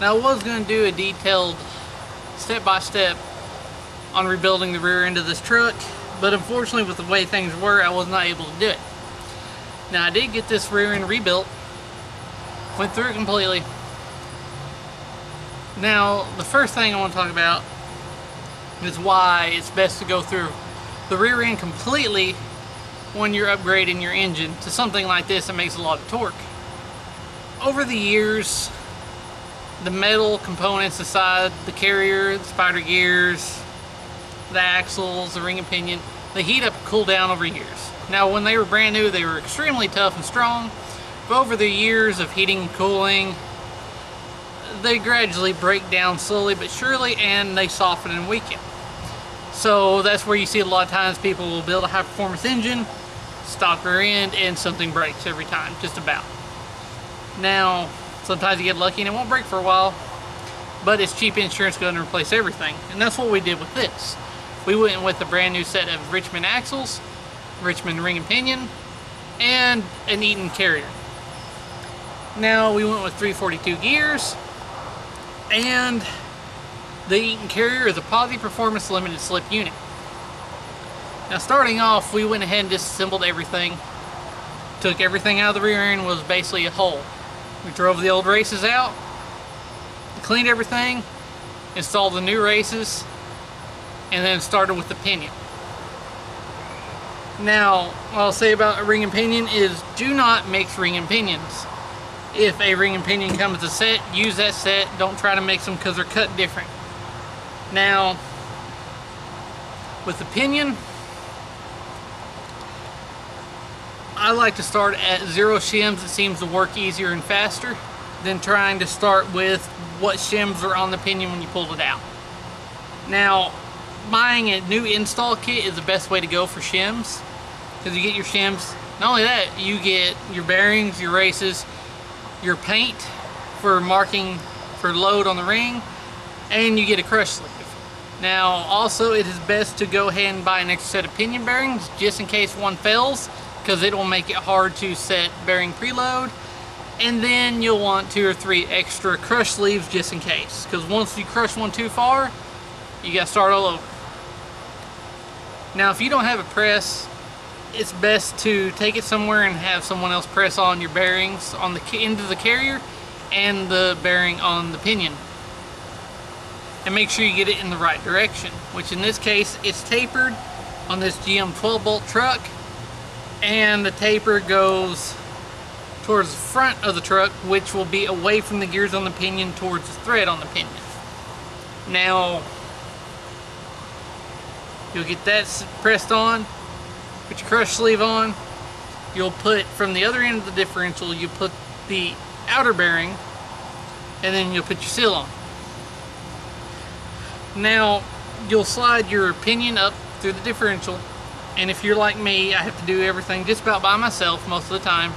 Now I was going to do a detailed step-by-step on rebuilding the rear end of this truck, but unfortunately with the way things were, I was not able to do it. Now I did get this rear end rebuilt, went through it completely. Now the first thing I want to talk about is why it's best to go through the rear end completely when you're upgrading your engine to something like this that makes a lot of torque. Over the years, the metal components aside, the carrier, the spider gears, the axles, the ring and pinion, they heat up and cool down over years. Now when they were brand new, they were extremely tough and strong, but over the years of heating and cooling, they gradually break down slowly but surely, and they soften and weaken. So that's where you see a lot of times people will build a high performance engine, stock rear end, and something breaks every time, just about. Now, sometimes you get lucky and it won't break for a while, but it's cheap insurance going to replace everything. And that's what we did with this. We went with a brand new set of Richmond axles, Richmond ring and pinion, and an Eaton carrier. Now we went with 342 gears, and the Eaton carrier is a Posi Performance limited slip unit. Now starting off, we went ahead and disassembled everything. Took everything out of the rear end, was basically a hole. We drove the old races out, cleaned everything, installed the new races, and then started with the pinion. Now, what I'll say about a ring and pinion is do not mix ring and pinions. If a ring and pinion comes as a set, use that set. Don't try to mix them because they're cut different. Now, with the pinion, I like to start at 0 shims. It seems to work easier and faster than trying to start with what shims are on the pinion when you pull it out. Now, buying a new install kit is the best way to go for shims, because you get your shims. Not only that, you get your bearings, your races, your paint for marking for load on the ring, and you get a crush sleeve. Now also, it is best to go ahead and buy an extra set of pinion bearings just in case one fails, because it will make it hard to set bearing preload. And then you'll want 2 or 3 extra crush sleeves just in case, because once you crush one too far, you got to start all over. Now if you don't have a press, it's best to take it somewhere and have someone else press on your bearings on the end of the carrier and the bearing on the pinion, and make sure you get it in the right direction, which in this case it's tapered on this GM 12 bolt truck, and the taper goes towards the front of the truck, which will be away from the gears on the pinion towards the thread on the pinion. Now you'll get that pressed on, put your crush sleeve on, you'll put from the other end of the differential, you put the outer bearing, and then you'll put your seal on. Now you'll slide your pinion up through the differential, and if you're like me, I have to do everything just about by myself most of the time,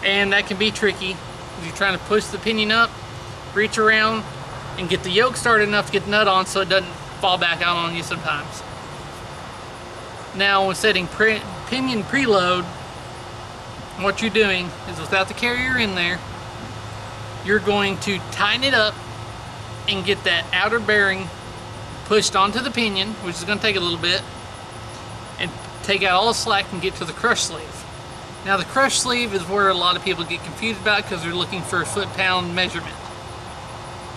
and that can be tricky if you're trying to push the pinion up, reach around, and get the yoke started enough to get the nut on so it doesn't fall back out on you sometimes. Now when setting pinion preload, what you're doing is, without the carrier in there, you're going to tighten it up and get that outer bearing pushed onto the pinion, which is going to take a little bit, and take out all the slack and get to the crush sleeve. Now the crush sleeve is where a lot of people get confused about, because they're looking for a foot-pound measurement.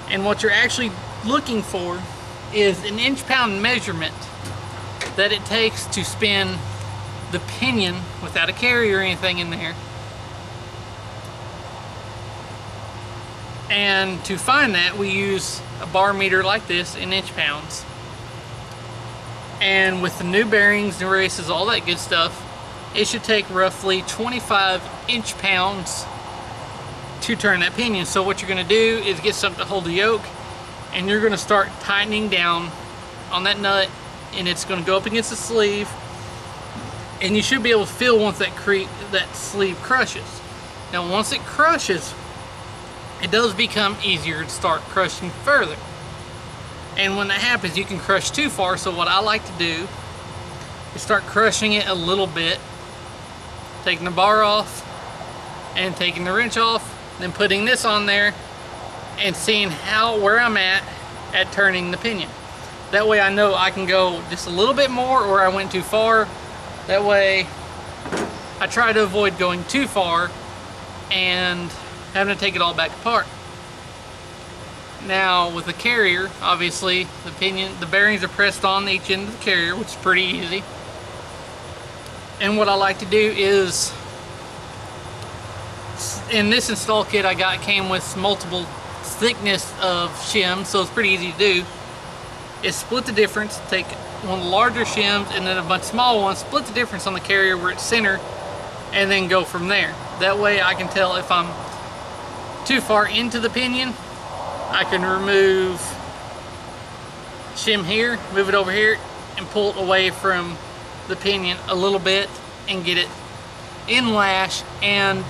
And what you're actually looking for is an inch-pound measurement that it takes to spin the pinion without a carrier or anything in there. And to find that, we use a bar meter like this in inch pounds. And with the new bearings, new races, all that good stuff, it should take roughly 25 inch pounds to turn that pinion. So what you're going to do is get something to hold the yoke, and you're going to start tightening down on that nut, and it's going to go up against the sleeve, and you should be able to feel once that sleeve crushes. Now once it crushes, it does become easier to start crushing further. And when that happens, you can crush too far. So what I like to do is start crushing it a little bit, taking the bar off and taking the wrench off, then putting this on there and seeing where I'm at turning the pinion. That way I know I can go just a little bit more, or I went too far. That way I try to avoid going too far and having to take it all back apart. Now with the carrier, obviously the bearings are pressed on each end of the carrier, which is pretty easy. And what I like to do is, in this install kit I got, came with multiple thickness of shims, so it's pretty easy to do, is split the difference, take one of the larger shims and then a bunch of small ones, split the difference on the carrier where it's center, and then go from there. That way I can tell if I'm too far into the pinion, I can remove shim here, move it over here, and pull it away from the pinion a little bit and get it in lash and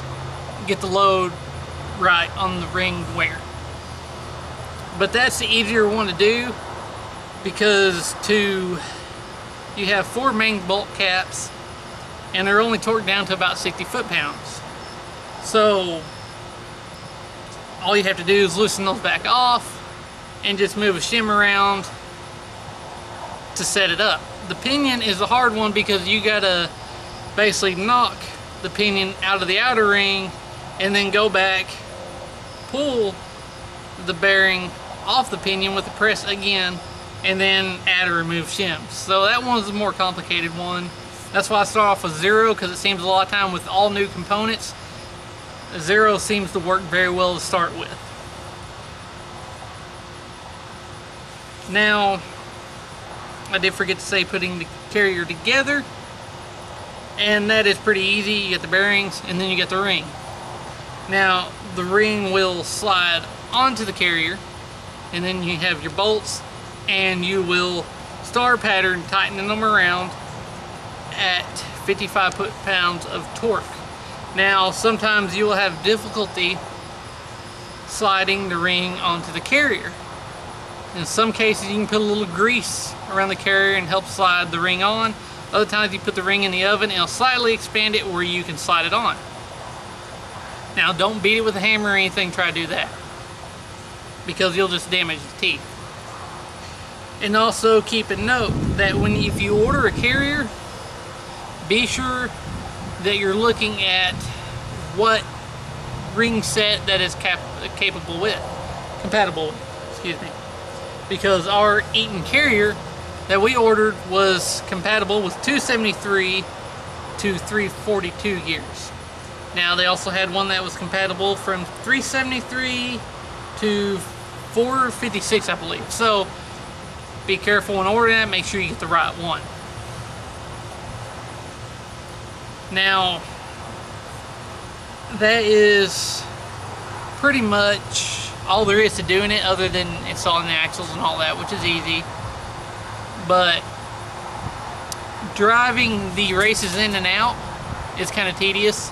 get the load right on the ring wear. But that's the easier one to do, because you have 4 main bolt caps and they're only torqued down to about 60 foot-pounds. So all you have to do is loosen those back off and just move a shim around to set it up. The pinion is a hard one because you gotta basically knock the pinion out of the outer ring and then go back, pull the bearing off the pinion with the press again, and then add or remove shims. So that one's a more complicated one. That's why I start off with 0, because it seems a lot of time with all new components, 0 seems to work very well to start with. Now, I did forget to say putting the carrier together, and that is pretty easy. You get the bearings and then you get the ring. Now the ring will slide onto the carrier, and then you have your bolts, and you will star pattern tightening them around at 55 foot-pounds of torque. Now sometimes you will have difficulty sliding the ring onto the carrier. In some cases you can put a little grease around the carrier and help slide the ring on. Other times you put the ring in the oven and it'll slightly expand it where you can slide it on. Now don't beat it with a hammer or anything, try to do that, because you'll just damage the teeth. And also keep a note that if you order a carrier, be sure that you're looking at what ring set that is compatible with, excuse me. Because our Eaton carrier that we ordered was compatible with 273 to 342 gears. Now they also had one that was compatible from 373 to 456, I believe. So be careful when ordering that, make sure you get the right one. Now that is pretty much all there is to doing it, other than installing the axles and all that, which is easy. But driving the races in and out is kind of tedious.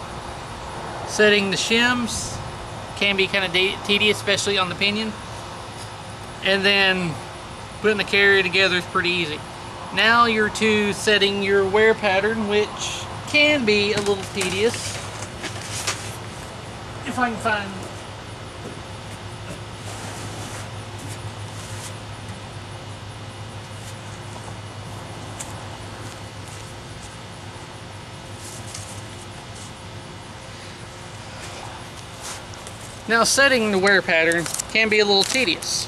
Setting the shims can be kind of tedious, especially on the pinion. And then putting the carrier together is pretty easy. Now you're to setting your wear pattern, which can be a little tedious. If I can find... Now setting the wear pattern can be a little tedious,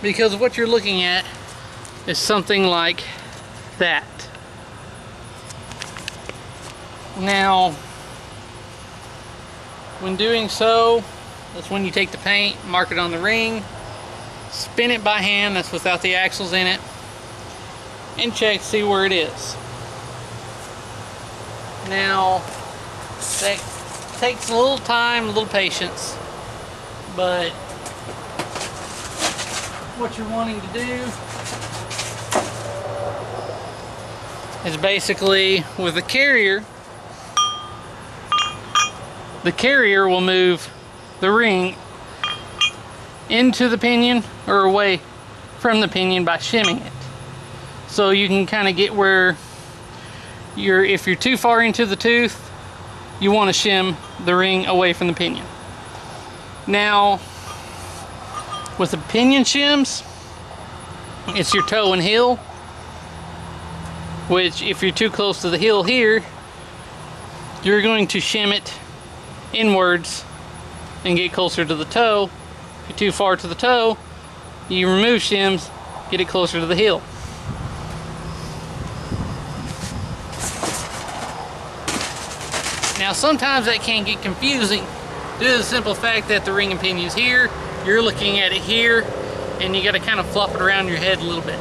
because what you're looking at is something like that. Now, when doing so, that's when you take the paint, mark it on the ring, spin it by hand, that's without the axles in it, and check to see where it is. Now, that takes a little time, a little patience, but what you're wanting to do is basically, with the carrier will move the ring into the pinion or away from the pinion by shimming it. So you can kind of get where if you're too far into the tooth, you want to shim the ring away from the pinion. Now, With the pinion shims, it's your toe and heel, which if you're too close to the heel here, you're going to shim it inwards and get closer to the toe. If you're too far to the toe, you remove shims, get it closer to the heel. Now sometimes that can get confusing due to the simple fact that the ring and pinion's here, you're looking at it here, and you got to kind of flop it around your head a little bit.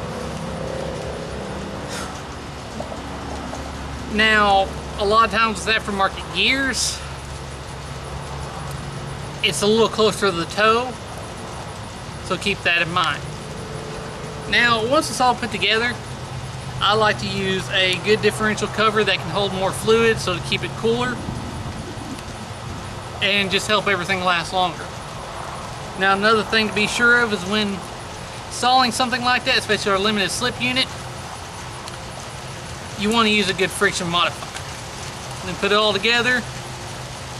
Now, a lot of times with aftermarket gears, it's a little closer to the toe, so keep that in mind. Now, once it's all put together, I like to use a good differential cover that can hold more fluid so to keep it cooler and just help everything last longer. Now, another thing to be sure of is when installing something like that, especially our limited slip unit, you want to use a good friction modifier. Then put it all together,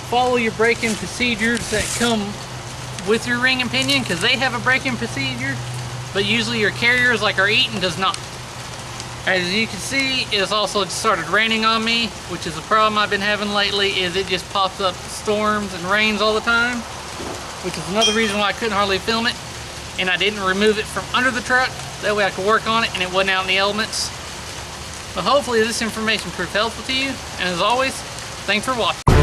follow your braking procedures that come with your ring and pinion, because they have a braking procedure, but usually your carriers like our Eaton does not. As you can see, it's also started raining on me, which is a problem I've been having lately, is it just pops up storms and rains all the time, which is another reason why I couldn't hardly film it. And I didn't remove it from under the truck, that way I could work on it and it wasn't out in the elements. But hopefully this information proved helpful to you, and as always, thanks for watching.